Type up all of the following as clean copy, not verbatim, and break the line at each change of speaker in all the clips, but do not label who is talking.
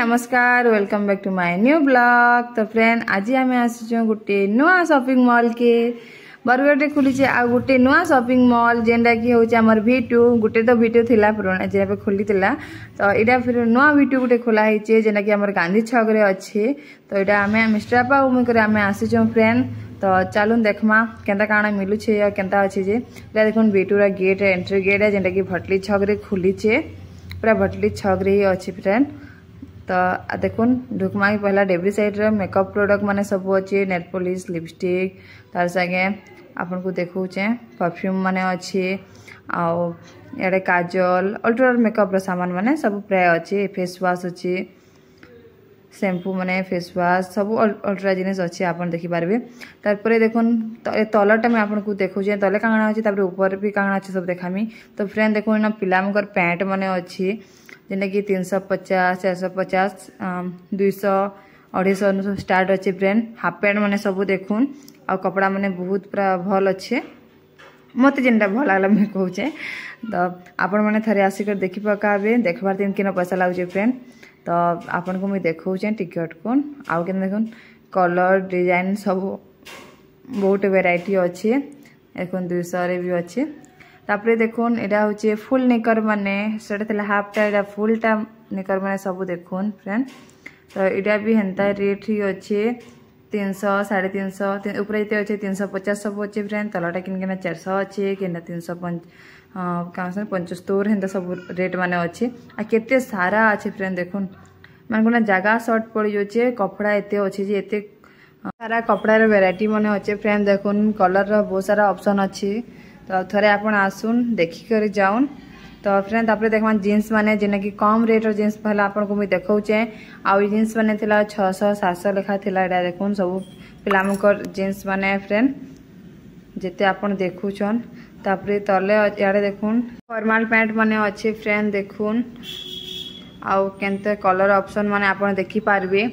नमस्कार welcome back to my new blog. तो friend आज आम आसी गोटे नुआ शॉपिंग मॉल के बरगढ़ खुली आ गोटे नुआ शॉपिंग मॉल जेनटा कि हूँ आमर V2 गोटे तो V2 थिला पुराना जे खोली तो यहाँ फिर नुआ V2 गोटे खोलाई जेनटा कि आमर गांधी छक रे अच्छे। तो यहाँ आम मिस्टर बापा मुझे आम आसीचु फ्रेंड। तो चलू देखमा केंता काଣା मिलूचे और केंता अच्छे जे देख V2 गेट एंट्री गेट है जेनटा कि भटली छक रे खुलीचे पूरा भटली छक रे ही अच्छे फ्रेंड। तो देखुन ढुकमा पहला डेबरी साइड रे मेकअप प्रोडक्ट माने सब अच्छे नेल पॉलिश लिपस्टिक तार संगे आपन को देखौचे परफ्यूम माने अच्छे आउ याडे काजल अल्ट्रा मेकअप रो सामान माने सब प्राय अच्छे फेस वॉश अच्छे शैम्पू माने फेस वॉश सब अल्ट्रा जिनिस अच्छे आपन देखि पारबे। तारपरे देखुन तलटा में आपन को देखौचे तले कांगणा अच्छे तापर ऊपर भी कांगणा अच्छे सब देखामी। तो फ्रेंड देखुन ना पिला मकर पैंट माने अच्छे जेने कि 350 450 200 250 स्टार्ट अच्छे फ्रेंड। हाफ पैंट माने सब देखुन आ कपड़ा माने बहुत पूरा भल अच्छे मत जेनटा भल लागला मैं कहूचे। तो आपण माने थरे आसिक देखि पकाबे देखबार दिन किन पैसा लागुचे फ्रेंड। तो आपन को मैं देखौचे टिकट कोन आउ केन देखुन कलर डिजाइन सब बहुत वैरायटी अच्छे देखुन 200 रे भी अच्छे। तापरे देखुन एटा होचे फुल निकर माने सेटा थला हाफ टा एटा फुल टा निकर माने सब देखुन फ्रेंड। तो एटा भी हेंता रेट ही अच्छे 300 350 ऊपर इते अच्छे 350 सब अच्छे फ्रेंड। तलटा किन केना 400 अच्छे केना 375 हेंता सब रेट माने अच्छे आ केते सारा अच्छे फ्रेंड। देखुन मान कोना जगह शॉर्ट पड़ी जाचे कपड़ा एते अच्छे जे एते सारा कपड़ा रे वैरायटी माने अच्छे फ्रेंड। देखुन कलर रो बहुत सारा ऑप्शन अच्छे तो थरे आपण आसुन देखि कर जाउन। तो फ्रेंड तापरे देखमा जीन्स माने जेना कि कम रेट रो जीन्स पहला आपण को मैं देखौचे आ जीन्स माने थिला 600 700 लेखा थिला एटा देखुन सब पिलामकर जीन्स माने फ्रेंड जेते आपण देखुछन। तापरे तले याडे देखुन फॉर्मल पैंट माने अच्छे फ्रेंड देखुन आ केनते कलर ऑप्शन माने आपण देखि पारबे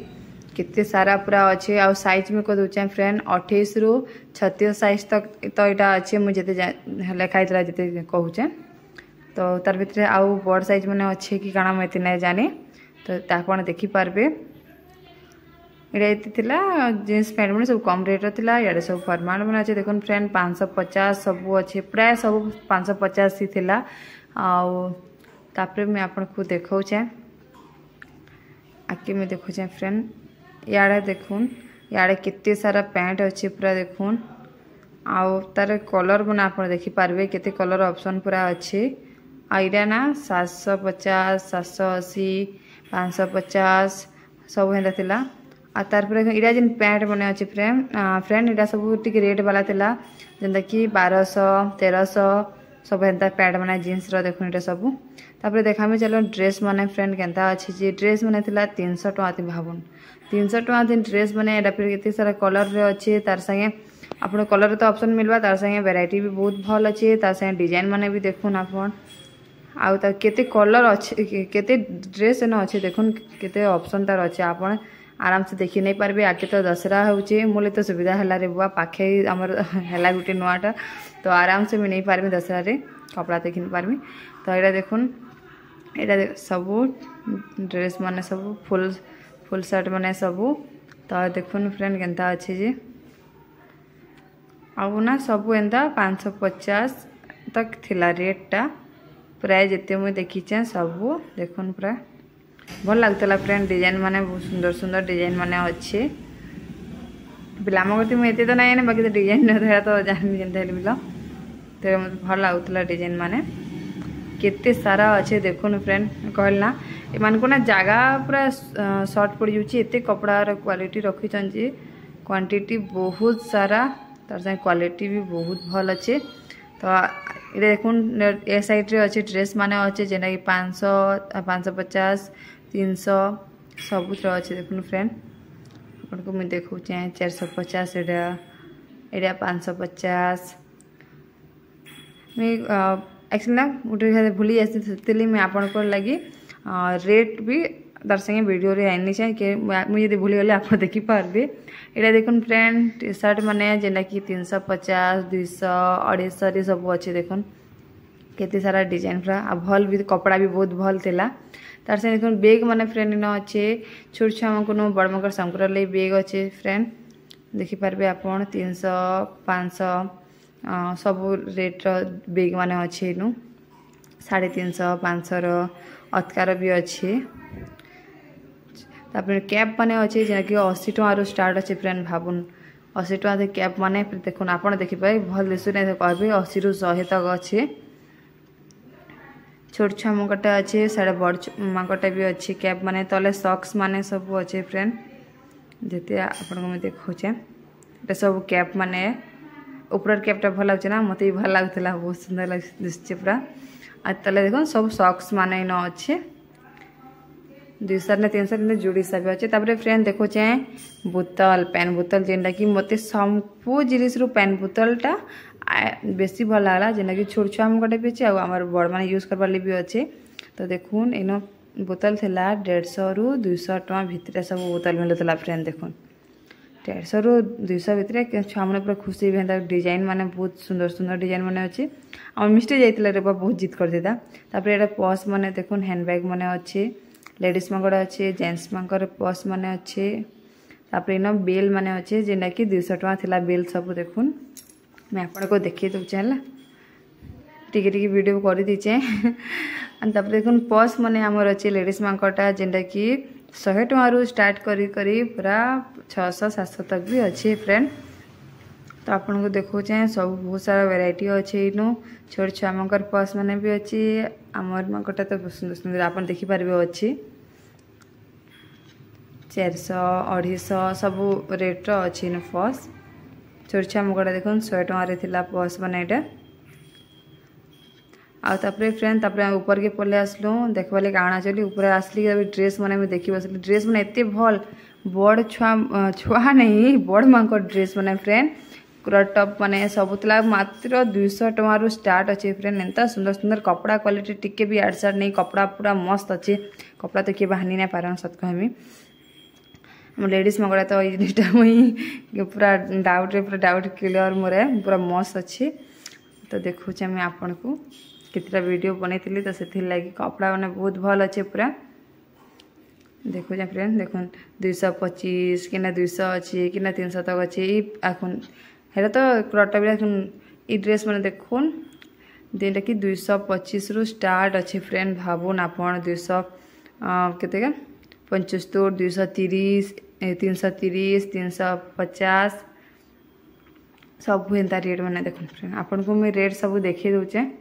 कितने सारा पूरा अच्छे आ साइज में कह दूचे फ्रेंड 28 रु 36 साइज तक तो यहाँ अच्छे मुझे लिखाई जिते कहूचे। तो तार भीतर आउ बड़ साइज मैंने अच्छे कि काଣା मुझे नहीं जानी तो आप देखी पार्बे। यहाँ ये जीन्स पैंट मैंने सब कम रेट रहा इे सब फॉर्मल मैंने अच्छे देखुन फ्रेंड 550 सब अच्छे प्राय सब 550 ही थिला। आउे मैं आपको देखौचे आके मैं देखुचे फ्रेंड याडे देखुन याडे कितने सारा पैंट अच्छे पूरा देखुन आउ तार कलर बना आप देखी पार्बे केते कलर ऑप्शन पूरा अच्छे आईरा ना 750 780 550 सब हेंदा थिला आ तार पर इरा जिन पैंट बने अच्छे फ्रेंड इरा सब टिके रेट वाला थिला जेंदा कि 1200 1300 सब हेंदा पैंट बना जीन्स रो देखुन इरा सब। तापर देखा में चलो ड्रेस माने फ्रेंड केंता अच्छी जे ड्रेस माने थिला 300 टका थी भाबुन 300 टका दिन ड्रेस माने एडा फिर केते सारा कलर रे अच्छे तार संगे आपण कलर तो ऑप्शन मिलबा तार संगे वैरायटी भी बहुत भल अच्छे तार संगे डिजाइन माने भी देखुन आपण आउ ता केते कलर अच्छे केते ड्रेस न अच्छे देखुन केते ऑप्शन तार अच्छे आपण आराम से देखि नहीं पारबे। आके तो दसरा होचे मोले तो सुविधा हला रे बुआ पाखे हमर हला गुटे नुआटा तो आराम से मैं नहीं पारबे दसरा रे कपड़ा देखि नहीं पारबे। तो एटा देखुन एटा सब ड्रेस माने सब फुल शर्ट माने सब तो देखुन फ्रेंड केंता अच्छे जे आउ ना सब एंता 550 तक थिला रेट टा प्राय जिते मुझे देखीचे सब देखुन पूरा भल लगता फ्रेंड डिजाइन माने बहुत सुंदर सुंदर डिजाइन माने अच्छे पिलाम करती मुझे तो ना बाकी तो डिजाइन नहीं तो जानी जेनता मिल तो मतलब भल लगुला डिजाइन माने केते सारा अच्छे देखुन फ्रेंड कहल ना एमान को ना जगह पूरा शॉर्ट पड़ जाऊँगी एते कपड़ा क्वालिटी रखीचन जे क्वांटिटी बहुत सारा तार संगे क्वालिटी भी बहुत भल अच्छे। तो ये देखुन ए साइड रे अच्छे ड्रेस माने अच्छे जेना कि 500 550 300 सब अच्छे देखुन फ्रेंड आपको मुझे देखुचे 450 एटा 550 मैं एक्चुअली ना गोटे भूली जाती मैं आपको लगी रेट भी तार संगे वीडियो रे आनी चाहिए मुझे भूली गली आप देखी पार्बे। यहाँ देखुन फ्रेंड टी शर्ट माने जेना कि 350 200 250 सब अच्छे देखुन केते सारा डिजाइन पूरा आ भल भी कपड़ा भी बहुत भल थिला तार से देखो बेग माने फ्रेंड इन अच्छे छोट छुआ को बड़ मकर संकर लगे बेग अच्छे फ्रेंड देखिपारे आप 300 500 सब रेट्र बेग माने अच्छे इनू 350 500 अतकार भी अच्छे तापर कैप माने अच्छे जहाँकि 80 टकर स्टार्ट अच्छे फ्रेंड भावुन 80 टका कैप माने देखुन आप देखिपारे भल दिशु नहीं कहे 80 ରୁ 100 तक अच्छे छोट छुआ मकटा अच्छे साढ़े बड़ मकटा भी अच्छे कैप माने तले सॉक्स माने सब अच्छे फ्रेंड जिते आपको देखुचे ये सब कैप माने ऊपर कैपटा भल लगे ना मत भी भल लगता बहुत सुंदर दिशे पूरा आ तले देख सब सॉक्स माने इन अच्छे 200 ने 300 जोड़ी हिसाब अच्छे तापर फ्रेंड देखुचे बोतल पेन बोतल जेनटा कि मत सबू जिनिस पेन बोतलटा बेसी भल लगला जेना कि छोट छुआ मकटे भी अच्छे आम बड़ मैंने यूज करवार भी अच्छे तो देखुन इन बोतल थी 150 ରୁ 200 टका भितर सब बोतल मिलूला फ्रेंड देखुन 150 ରୁ 200 भितर छुआ मैंने पूरा खुशी भी डिजाइन माने बहुत सुंदर सुंदर डिजाइन माने अच्छे आम मिस्टे जाइए रे बहुत जिद कर देता तापर ये पर्स माने देखुन हैंडबैग माने अच्छे लेडीज मकड़ा अच्छे जेंट्स मकर पर्स माने अच्छे तापर इन बेल माने अच्छे जेना कि 200 टका थिला बेल सब देखुन मैं आपको देखी दूचे है टिके टिके वीडियो कर दीचे तापर देखुन पर्स माने आमर अच्छे लेडीज मांकटा जेनटा कि 100 टका रू स्टार्ट करी पूरा 600 700 तक भी अच्छे फ्रेंड तो आपन को देखुचे सब बहुत सारा वेराइटी अच्छे इनु छोट छुआ मकर पर्स माने भी अच्छे आमर मांकटा तो सुंदर सुंदर आप देखिपारे अच्छे 400 250 सब रेट्र अच्छे इन पर्स छोट छुआ मकड़ा देख 100 टकर पर्स मैंने यहाँ आउे फ्रेंड तापर ऊपर के पले आसलु देखवा लगे काଣା चली ऊपर आसली ड्रेस मैंने देखी बसली ड्रेस मैंने एत भल बड़ छुआ छुआ नहीं बड़ मांक ड्रेस मैंने फ्रेंड क्रॉप टॉप मैंने सबुला मात्र 200 टकर स्टार्ट अच्छे फ्रेंड एंता सुंदर सुंदर कपड़ा क्वालिटी टिके भी आड़ साड़ नहीं कपड़ा पूरा मस्त अच्छे कपड़ा तो किए बाहनी ना पार सत कहमी लेडीज मकड़ा तो ये जिनिसटा मुई पूरा डाउट क्लियर मोर पूरा मस्त अच्छे तो देखुचे मुझे आपन को कितना वीडियो बनई तो से लगी कपड़ा मैंने बहुत भल अच्छे पूरा देखुचे फ्रेंड देख 225 कि 200 अच्छे कि 300 तक अच्छे आखुन है तो क्रॉप ये ड्रेस मैंने देखुन जेनटा कि 225 ରୁ स्टार्ट अच्छे फ्रेंड भावुन आप 200 के 75 230 330 350 सब एंता रेट मैंने देख फ्रेंड आपन को मैं रेट सब देखी दूचे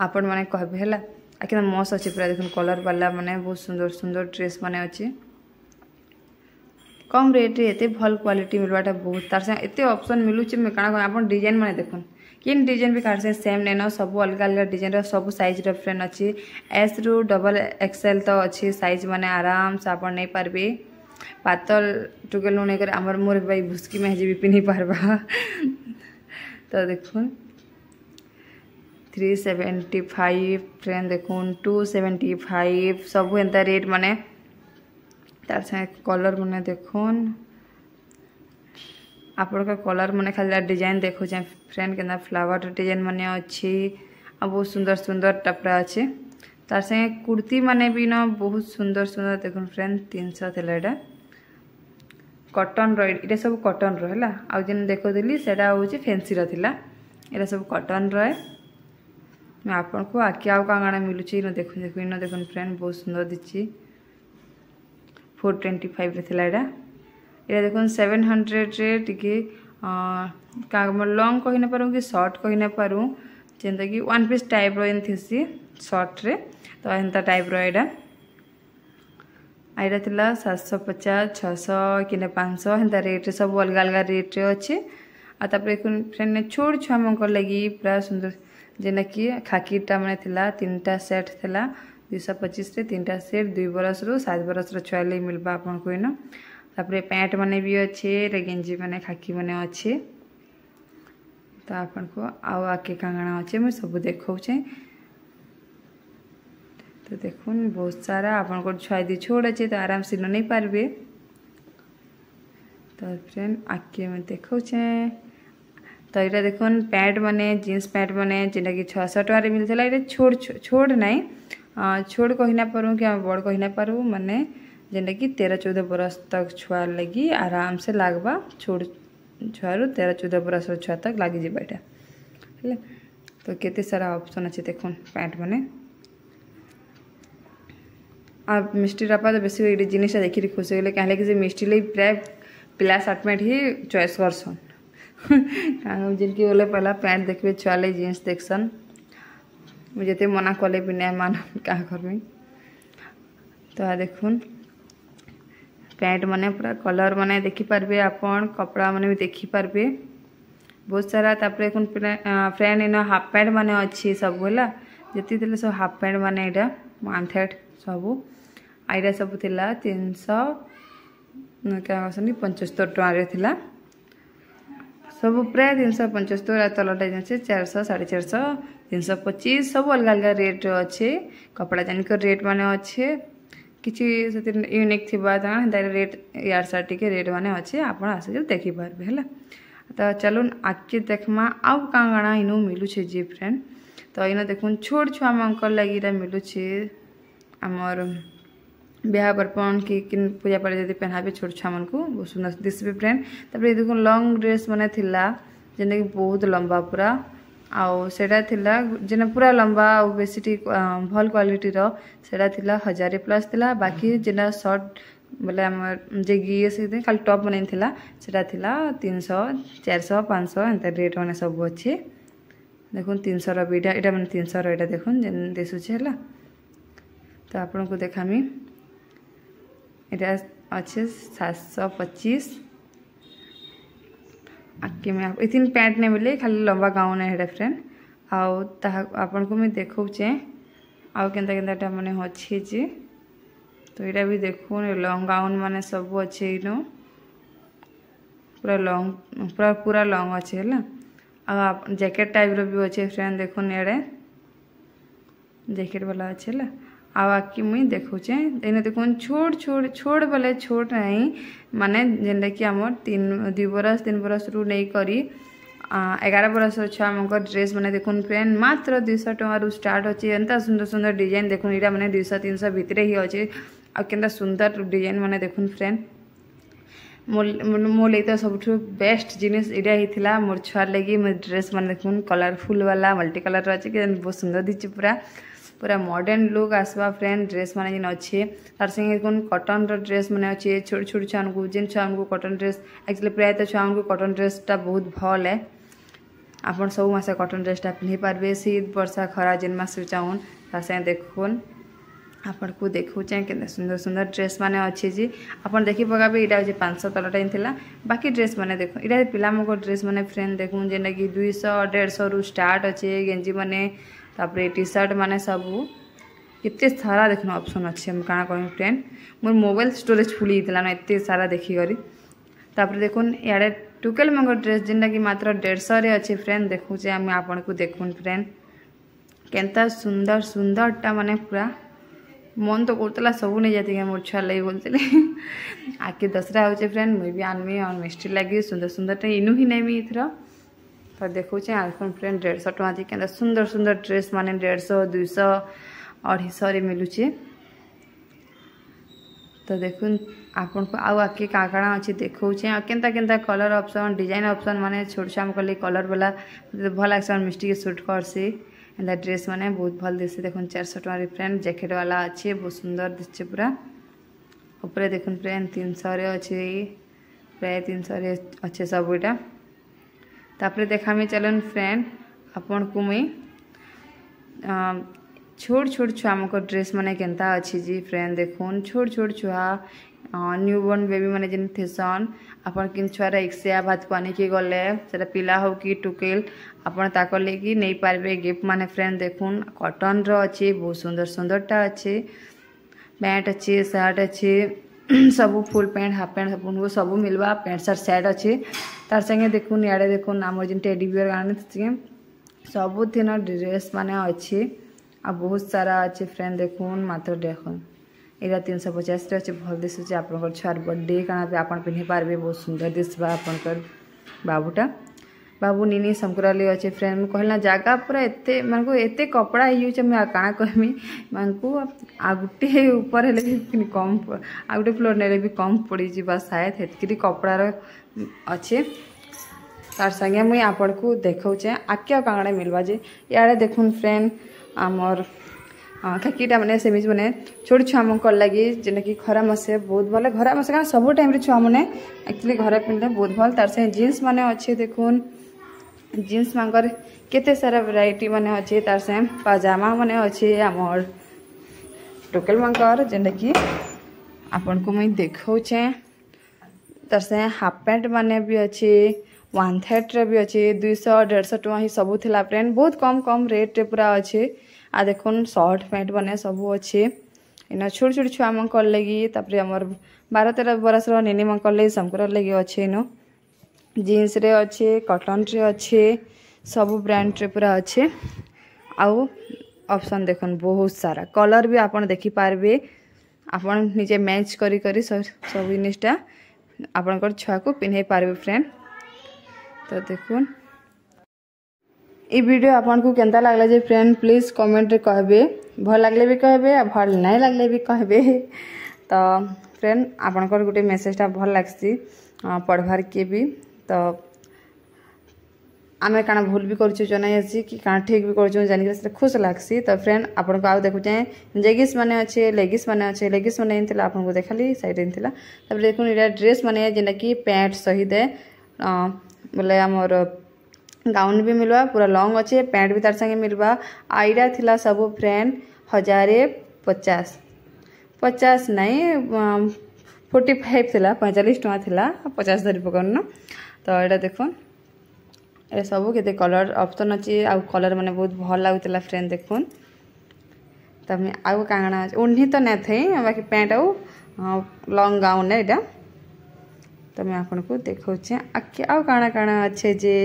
आपण मैंने कहबे है कि मस्त अच्छे पूरा देखुन कलर वाला मैंने बहुत सुंदर सुंदर ड्रेस मैंने अच्छे कम रेट रे एते भल क्वालिटी मिलवाटा बहुत तार से एते ऑप्शन मिलुचे मैं काना आप डिजाइन मैंने देखुन किन डिजाइन भी काट से सेम नहीं ना सब अलग अलग डिजाइन सब साइज फ्रेंड अच्छी एस रू डबल एक्सएल तो अच्छी साइज मैंने आराम से आप नहीं पार्बे पातल टुकेल नहीं कर आमर मोर भाई भुसकी में भी पिन्ही पार्बा तो देखुन 375 फ्रेंड देखुन 275 सब एंता रेट माने तार से कलर मैंने देखुन आपण का कलर मैंने खाली डिजाइन देखो फ्रेंड के फ्लावर डिजाइन मैंने अच्छी आ बहुत सुंदर सुंदर टपरा अच्छे तार से कुर्ती मैंने भी ना बहुत सुंदर सुंदर देखो फ्रेंड 300 थिला एटा कॉटन रो ये सब कॉटन रो है आउ जेन देखुली से फैंसी रो थिला ये सब कॉटन रो मैं आपन को आके आउ कांगणा मिलुची न देखो देखो इन देखो फ्रेंड बहुत सुंदर दिची 425 रे थिला एटा ये देखो 700 रे टिके लॉन्ग कही ना पारूँ कि शॉर्ट कही ना पारूँ जेनता कि वन पीस टाइप रो थी शॉर्ट रे तो एंता टाइप रो एटा आईटा थिला 750 600 कि 500 एंता रेट सब अलग अलग रेट रे अच्छे आ तापर फ्रेंड छोट छुआ मन लगी पूरा सुंदर जेना कि खाकीटा मैंने थिला 3टा सेट थिला 225 रे 3टा सेट 2 बरस रू 7 बरस रो छुआ लगी मिलबा आपन को इन तापर पैंट मैंने भी अच्छे रे गेंजी मैंने खाकी मैंने अच्छे तो आपन को आउ आके कांगणा अच्छे मैं सब देखौछे तो देखुन बहुत सारा आपन को छुआ दी छोड़ अच्छे तो आराम से नहीं पारबे तो फ्रेंड आके मैं देखौछे तो ये देखुन पैंट मैंने जीन्स पैंट मैंने जेनटा कि 600 टकर मिलता है छोड़ छोड़ नहीं छोट कही ना पारूँ कि आम बड़ कही ना पारूँ माने जेनटा कि 13-14 बरस तक छुआ लगी आराम से लागबा छोट छुआरू 13-14 बरस छुआ तक लगी जाए यहाँ है। तो केते सारा ऑप्शन अच्छे देखो पैंट मैंने आ मिस्टी रापा तो बेस ये जिनसा देखिए खुशी गले कहीं कि मिस्टी लगे प्राय पिला सार्ट पैंट ही चॉइस करसन जिनकी बोले पहला पैंट देखिए छुआ लगे जीन्स देखसन मुझे मना कले भी नहीं मान क्या करमी। तो आ देखुन पैंट माने पूरा कलर माने देखिपारे आपन कपड़ा माने भी देखिपारे बहुत सारा तापर फ्रेंड इन हाफ पैंट माने अच्छी सब है जी सब हाफ पैंट माने यहाँ वांथेड सब आईटा सब थिला 300 क्या 75 टकर थिला सब प्राय 375 तलटा जाचे 400 450 325 सब अलग अलग रेट अच्छे कपड़ा जानिक रेट माने अच्छे किसी यूनिक थी रेट यार सार टे रेट माने अच्छे आप आसिक देखिपारे है। तो चलून आगे देखमा आउ काँ काଣା इनू मिलूचे जी फ्रेंड। तो इन देखुन छोट छुआ मानकर लगी मिलूचे आमर ब्याह पर्पण कि पूजा पाठ जब पहनाबे छोट छुआ मन को बहुत सुंदर दिसबे फ्रेंड। तापर देखुन लॉन्ग ड्रेस माने थिला जेने कि बहुत लंबा पूरा आउ सेटा थिला जेने पूरा लंबा और बेसी भल क्वालिटी रो सेटा थिला 1000 प्लस थिला बाकी जेना शॉर्ट बोले आम जे गिए से खाली टॉप बन थिला सेटा थिला 300 400 500 एंता रेट माने सब अच्छे देखुन 300 रो बीटा एटा माने 300 रो एटा देखुन जेन देसुचे हला। तो आपन को देखामी एटा अच्छे 725 आगे में इतनी पैंट नहीं मिले खाली लंबा गाउन है फ्रेंड आउ आपन को मैं देखौचे आउ केनता केनता माने अच्छे जे। तो यहाँ भी देखो लॉन्ग गाउन माने सब अच्छे इनो पूरा लॉन्ग पूरा लॉन्ग अच्छे है आ जैकेट टाइप रो भी अच्छे फ्रेंड देखो ये जैकेट वाला अच्छे है आखि मुई देखुचे इन देखुन छोट छोट छोट बोले छोट नहीं माने जेनटा कि आम 2 बरस 3 बरस रू नहीं करी 11 बरस छुआ मान ड्रेस मैंने देखुन फ्रेंड मात्र 200 टकर स्टार्ट अच्छे एंता सुंदर सुंदर डिजाइन देखुन यहाँ मैंने 200-300 भितर ही अच्छे आ केनता सुंदर डिजाइन मैंने देखुन फ्रेंड मोर लगे तो सब बेस्ट जिनिस यहाँ ही मोर छुआर लगी मोर ड्रेस मैंने देखुन कलरफुल वाला मल्टी कलर अच्छे कि बहुत सुंदर दिखे पूरा पूरा मॉडर्न लुक आसवा फ्रेंड ड्रेस माने जिन अच्छे तार संगे कौन कॉटन रो ड्रेस माने अच्छे छोट छोट छुआ को जिन छुआ को कॉटन ड्रेस एक्चुअली प्राय तो छुआ को कॉटन ड्रेसटा बहुत भल है आपन सब मासे कॉटन ड्रेसटा पिन्ही पारबे शीत वर्षा खरा जिन मास चाहून तार संगे देखुन आपन को देखुचे के सुंदर सुंदर ड्रेस माने अच्छे जी आपन देखि पकाबे इटा जे 500 तलटा थिला बाकी ड्रेस माने देखो इटा पिला मको ड्रेस माने फ्रेंड देखुन जेना कि 200-150 रु स्टार्ट अच्छे गेंजी माने तापर टी शर्ट माने सबू इतने सारा देखना ऑप्शन अच्छे क्या कह फ्रेंड मोर मोबाइल स्टोरेज फुल होता ना एत सारा देखिकी तापर देखुन इे टुकेल मंग ड्रेस जेनटा कि मात्र 150 रे अच्छे फ्रेंड देखुचे आम आपन को देखुन फ्रेंड केनता सुंदर सुंदरटा माने पूरा मन तो करता सब नहीं जाती मोर छुआ लगे बोलते आगे दसरा हो फ्रेंड मुझे भी आनमी और मिस्टी लगी सुंदर सुंदरटा इनू ही नहीं इथर। तो देखुचे आखन फ्रेंड 150 टका थी क्या सुंदर सुंदर ड्रेस माने 150-200-250 मिलूचे। तो देखुन आपन को आउ आगे का काଣା अच्छे देखौचे आ केनता केनता कलर ऑप्शन डिजाइन ऑप्शन माने छोट छुआ कले कलर वाला भल लागसन मिस्टी के सूट करसे एंता ड्रेस माने बहुत भल दिसे देखुन 400 टका फ्रेंड जैकेट वाला अच्छे बहुत सुंदर दिखे पूरा ऊपर देखुन फ्रेंड 300 रे अच्छे प्राय 300 रे अच्छे सब इटा। तापर देखामी चलन फ्रेंड आपन को मुई छोट छोट छुआ मको ड्रेस माने केनता अच्छी जी फ्रेंड देखुन छोट छोट छुआ न्यू बॉर्न बेबी माने जिन थेसन आपन किन छुआर एक्सिया भात को आने की गले सेटा पिला हो कि टुकेल आपन ताको लेगी नहीं पारबे गिफ्ट माने फ्रेंड देखुन कॉटन रो अच्छे बहुत सुंदर सुंदरटा अच्छे पैंट अच्छे शर्ट अच्छे सब फुल पैंट हाफ पैंट सब सब मिलवा पैंट शर्ट सेट अच्छे तार संगे देखुन इे देखुन आम जिन टेडी बियर गाने सबुन ड्रेस माने अच्छे आ बहुत सारा अच्छे फ्रेंड देखुन मात्र देखुन यहाँ 350 अच्छे भल दिशुचे आप छुआर बर्थडे क्या आप पिन्ही पारबे बहुत सुंदर दिशा आपंकर बाबूटा बाबू निनी समकुराली अच्छे फ्रेंड कहला जगह पूरा एते मानक एत कपड़ा हो काଣା कहमी मानकू आ गोटे ऊपर हेले भी कम आ गोटे फ्लोर ने भी कम पड़ी जा शायद हेतकि कपड़ार अच्छे तार संगे मुई आपण को देखौचे आके कांगड़ा मिलवा जे याडे देखुन फ्रेंड आमर खाकीटा मैंने सेमिज मैंने छोट छुआ मन लगी जेना कि खरा मसे बहुत भल घर मसे क्या सब टाइम छुआ मैंने एक्चुअली घर पिंधे बहुत भल तार से जीन्स माने अच्छे देखुन जीन्स मांगर केते सारा वैरायटी माने अच्छे तार से पाजामा माने अच्छे आमर टोकेल मांकर जेना कि आपण को मुई देखौचे तार से हाफ पैंट माने भी अच्छे 1/3 भी अच्छे 200-150 टका ही सबू थिला फ्रेंड बहुत कम कम रेट रे पूरा अच्छे आ देखुन शर्ट पैंट बने सबू अच्छे इना छोट छोट छुआ मन लगी तापर हमर 12-13 बरस निनी मन लगी समकर लगी अच्छे इनो जीन्स रे अच्छे कॉटन रे अच्छे सबू ब्रांड रे पूरा अच्छे आउ ऑप्शन देखुन बहुत सारा कलर भी आपन देखि पारबे आपन निजे मैच करी करी सब जिनिसटा आपनकर छुआ को पिन्है पारबे फ्रेंड तो देखुन ये वीडियो आपन को केंता लागला जे फ्रेंड प्लीज कमेंट रे कहबे भल लागले भी कहबे आ भल नहीं लागले भी कहबे तो फ्रेंड आपनकर गुटे मेसेजटा भल लागसी पढ़वार के भी तो आमे काना भूल भी करछु जनाई आसी कि काना ठीक भी करछु जानि के खुश लागसी तो फ्रेंड आपन को आ देखु चाहे जेगिस माने अच्छे लेगिस माने इंतला आपन को देखाली साइड इंतला तब देखुन इरा ड्रेस माने जेना कि पैंट सहित है बोले हमर गाउन भी मिलवा पूरा लॉन्ग अच्छे पैंट भी तार संगे मिलवा आईरा थिला सब फ्रेंड 1050 नहीं 45 थिला 45 टका थिला 50 धरी पकड़न तो एटा देखो ए सब केते कलर ऑप्शन अच्छे आ कलर माने बहुत भल लागुतला फ्रेंड देखुन तमे आउ कांगणा ओन्ही तो नै थे बाकी पैंट आउ लॉन्ग गाउन है एटा तो मैं आपन को देखौचे आके आउ काना काना अच्छे जे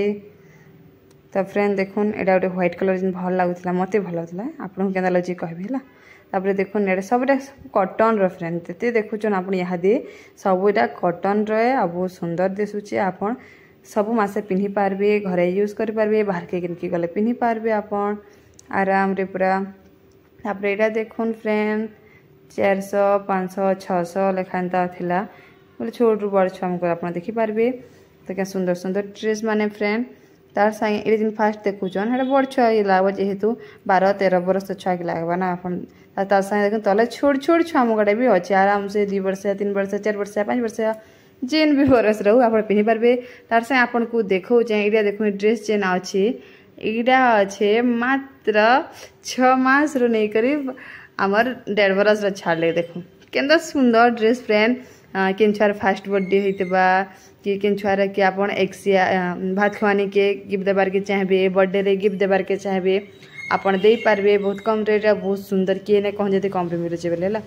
तो फ्रेंड देखुन एटा गोटे व्हाइट कलर जिन भल लागुतला मते भल लागुतला आपन को केना लजी कहबे हला तापर देखुन एटा सबटा कॉटन रो फ्रेंड तेते देखुचन आपन यहा दे सबटा कॉटन रो आ बहुत सुंदर दिसुचे आपन सब मासे पिन्ही पारबे घरे यूज कर पारबे बाहर के किनकी गले पिन्ही पारबे आपन आराम रे पूरा तापर एटा देखुन फ्रेंड 400 500 600 लेखानता थिला बोले छोट बड़ छुआ को आप देखी पारबे तो क्या सुंदर सुंदर ड्रेस माने फ्रेंड तार संगे ये दिन फास्ट देखुचन हेटा बड़ छुआ लागबा जेहेतु 12-13 बरस छुआ के लागबा ना अपन तार संगे देखुन तले छोट छोट छुआ मगड़े भी अच्छे आराम से 2 वर्ष 3 वर्ष 4 वर्ष 5 वर्ष जेन भी बरस रहू आप पिन्ही पारबे तार संगे आपन को देखौ जे एटा देखु ड्रेस जेन अच्छे एटा अच्छे मात्र 6 मास रो नै करी हमर 1.5 बरस रो छाड़ले देखु केंदा सुंदर ड्रेस फ्रेंड किन छुआर फास्ट बर्थडे होइतबा कि किन छुआर कि आपन एक्सिया भात खवानी के गिफ्ट देबार के चाहबे बर्थडे रे गिफ्ट देबार के चाहबे आपन दे पारबे बहुत कम रेट रे बहुत सुंदर के ने कहन जते कम पे मिले छे बेलेला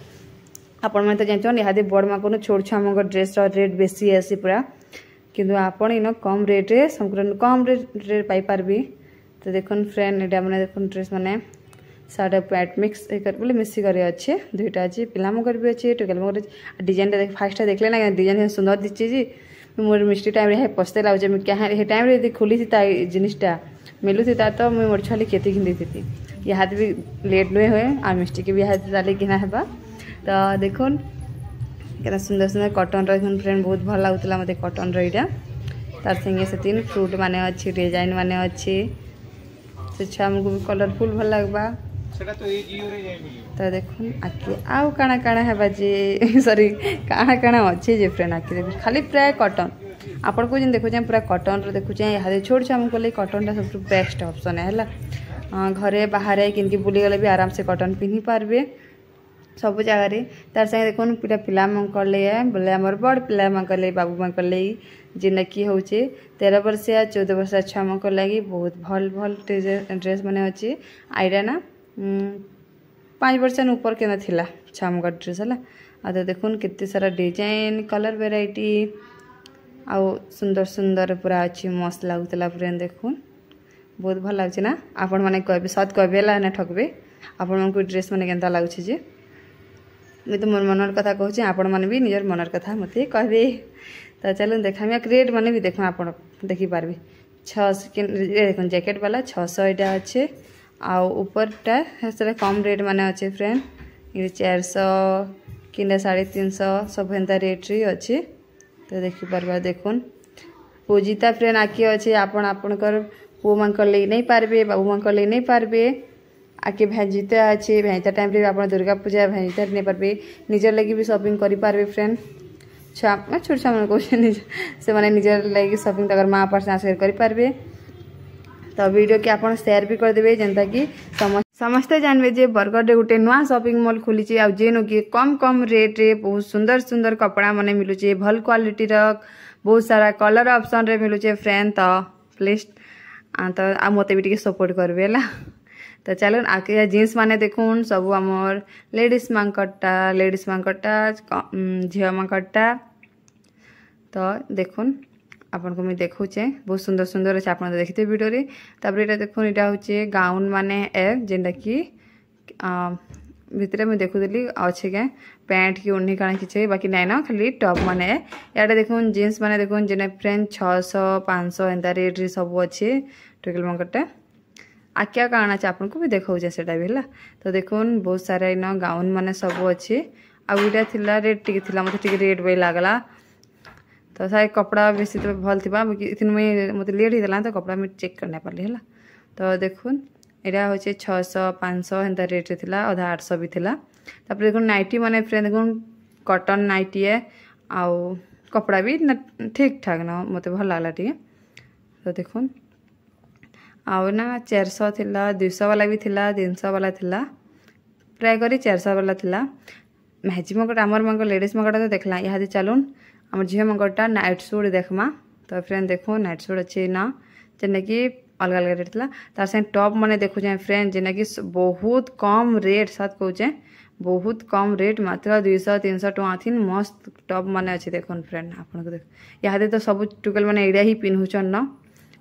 आपन मन त जानछन यहादे बड़ मा कोनो छोट छुआ मगर ड्रेस रो रेट बेसी आसी पूरा किंतु आपन इनो कम रेट रे संकरन कम रेट पाई पारबे तो देखुन फ्रेंड एटा माने देखुन ड्रेस माने साढ़े पैंट मिक्स कर बोले मिसी करे अच्छे दुईटा अच्छे पिला मगर भी अच्छे टोकेल मगर डिजाइन देख फास्ट देखले ना डिजाइन सुंदर दिखे जी मोर मिस्टी टाइम रे पस्ते लाउजे मैं क्या हे टाइम रे खोली थी ता जिनिसटा मिलू थी ता तो मैं मोर छाली केते किंदी थी ये हाथ भी लेट नुए हुए आ मिस्टी के भी हाथ डाले किना हेबा तो देखुन केना सुंदर सुंदर कॉटन रो फ्रेंड बहुत भल लागुतला मते कॉटन रो इटा तार संगे से तीन फ्रूट माने अच्छे डिजाइन माने अच्छे से छा हमको भी कलरफुल भल लागबा तो देखुन आके आउ काना काना हेबा जे सॉरी काना काना अच्छे जे फ्रेंड आके खाली प्राय कॉटन आपन को जिन देखु जे पूरा कॉटन रो देखु जे यहा छोट छाम को ले कॉटन टा सबसे बेस्ट ऑप्शन है हला घरे बाहर किनकी बुली गले भी आराम से कॉटन पिन्ही पारबे सब जगह रे तार संगे देखुन पूरा पिला मन कर ले बोले हमर बड़ पिला मन कर ले बाबू मन कर ले जिन की होचे 13 वर्ष या 14 वर्ष छुआ मन कर लागी बहुत भल भल ड्रेस माने अच्छे आईरा ना 5 वर्ष ऊपर के थिला छुआ मन ड्रेस है आ तो देखुन केते सारा डिजाइन कलर वेराइटी आउ सुंदर सुंदर पूरा अच्छी मस्त लागुतला फ्रेंड देखुन बहुत भल लागछ ना आपण माने कहबे सत कहबे ला ना ठकबे आपण मन को ड्रेस माने केनता लागछ जे मैं तो मोर मनर कथा कहूँ आपण मैंने भी निजर मनर कथा मत कहबे तो चलो देखा रेट मैंने भी देख आप देखी पारे देखो जैकेट वाला 600 यहाँ अच्छे आउ ऊपरटा से कम रेट माने अच्छे फ्रेंड ये 400 कि 350 सब एंता रेट रे अच्छे तो देखिपार देखुन पूजिता फ्रेंड आके अच्छे आपण आपणकर पुओ मानक ले नहीं पारबे बाबू मानक ले नहीं पारबे आके भेजिता अच्छे भेजिता टाइम रे आप दुर्गा पूजा भेजिता नहीं पारबे निजर लगी भी शॉपिंग करि पारबे फ्रेंड छुआ छोट छुआ मन कहते से मैंने निजर लगी शॉपिंग तक माँ पास शेयर करि पारबे तो वीडियो के आप शेयर भी करदे जेनता कि समस्ते जानवे जे बरगढ़ रे गोटे नुआ शॉपिंग मॉल खुली आ जेनु कि कम कम रेट रे बहुत सुंदर सुंदर कपड़ा माने मिलुचे भल क्वालिटी बहुत सारा कलर ऑप्शन रे मिलुचे फ्रेंड तो प्लीज तो आ मते भी टिके सपोर्ट करबे ला तो चलो आके जीन्स माने देखुन सब आमर लेडीज मांकटा झील मांकटा तो देखुन आपन को मैं देखुचे बहुत सुंदर सुंदर अच्छे आप देखते वीडियो रे तापर एटा देखुन एटा होचे गाउन माने ए जेंडा कि भितरे मैं देखुली अच्छे के पैंट की ओढ़नी काना किछे बाकी नाइ ना खाली टॉप माने याडे देखुन जीन्स माने देखुन जेने फ्रेंड 600 500 एंता रेट रे सब अच्छे टुकेल मांकटा आकिया काना चे आपन को भी देखौजे सेटा भी हला तो देखुन बहुत सारा इन गाउन माने सब अच्छे आ उटा थिला रेट टिके थिला मते टिके रेट बे लागला तो सारे कपड़ा बेसी तो भल थी इतने मुझे मत लेट होता तो कपड़ा मुझे चेक करना पार्ली है तो देखुन यहाँ हूँ 600 500 एंता रेट रे थिला अधा 800 भी थिला तापर देखुन नाइटी माने फ्रेंड देखुन कॉटन नाइटी है आउ कपड़ा भी ठीक ठाक ना मत भल लगला टे तो देखुन आउ ना 400 थिला 200 वाला भी थिला 300 वाला थिला प्राय करी 400 वाला थिला मैची मकट आमर मंग लेडीज मकटा तो देखला यहाँ चलुन आम झील मंगटा नाइट सूट देखमा तो फ्रेंड देखो नाइट सूट अच्छे ना जेना कि अलग अलग रेट था तार संगे टॉप मैंने देखुचे फ्रेंड जेना कि बहुत कम रेट साथ कहचे बहुत कम रेट मात्र 200 300 टଙ୍କା थी मस्त टॉप माने अच्छे देखो फ्रेंड आपन को देख यहाँ तो सब टुकेल मैंने एड़ा ही पिन्हुचन न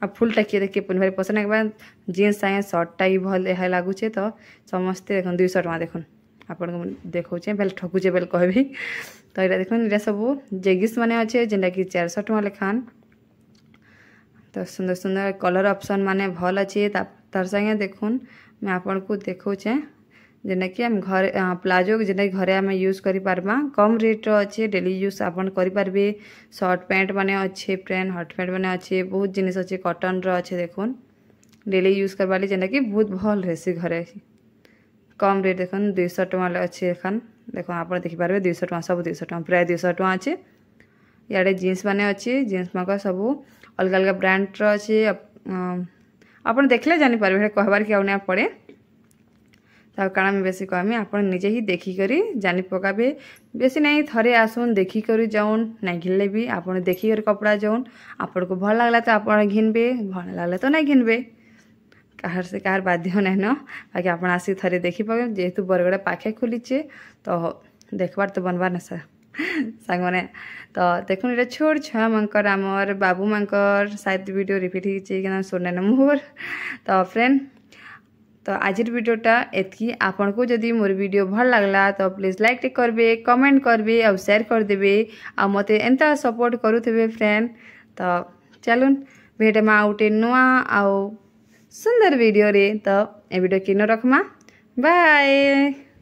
आ फुल टाकिए देखिए पिन्हबार पसंद एक बार जीन्स सागे सर्टा ही भल यह लगुचे तो समस्ते देख 200 टଙ୍କା देखुन आपन देखौचे बेल ठकुचे बेल कहबी तो यहाँ देखुन ये सब जेगिस माने अच्छे जेनटा कि 400 टଙ୍କା लेखान तो सुंदर सुंदर कलर ऑप्शन माने भल अच्छे तार संगे देखुन मैं आपन को देखौचे जेना कि हम घर प्लाजो जेना घरे आम यूज करि पारबा कम रेट रो अच्छे डेली यूज आपन करि पारबे शर्ट पैंट माने अच्छे फ्रेंड हॉट पैंट माने अच्छे बहुत जिनिस अच्छे कॉटन रो अच्छे देखुन डेली यूज करवाली जेना कि बहुत भल रहसी घरे कम रेट देखुन 200 टଙ୍କା अच्छे एखान देखो आप देखिपारे 200 टଙ୍କା सब 200 टଙ୍କା प्राय 200 टଙ୍କା अच्छे इे जीन्स माने अच्छे जीन्स माक सब अलग अलग ब्रांड रो अच्छे आप देखले जानी पारे कहबार कि आउना पड़े तो काଣା मैं बेसी कहमी आप निजे ही देखिक जानी पकाबे बेसी नहीं थरे आसुन देखिक जाऊन नहीं घिनले भी आप देखिक कपड़ा जाऊन आपन को भल लगला तो आप घिनबे भल लगला तो नहीं घिनबे कहार से कहार बाध्य नहीं न बाकी आप आसी थे देखी पाए जेहेतु बरगड़ पाखे खुलीचे तो देखबार तो बनबार ना सांग मैंने तो देखुन ये छोट छुआ मानकर आमर बाबू मानकर शायद वीडियो रिपीट हो सुनने न मोर तो फ्रेंड तो आज वीडियोटा एतकी आपन को जदि मोर वीडियो भल लगला तो प्लीज लाइक टे करबे कमेंट करबे और शेयर कर देबे आ मते एंता सपोर्ट करूथबे फ्रेंड तो चलुन भेट मा उटे नुआ आउ सुंदर वीडियो रे तो ए वीडियो किनो रखमा बाय।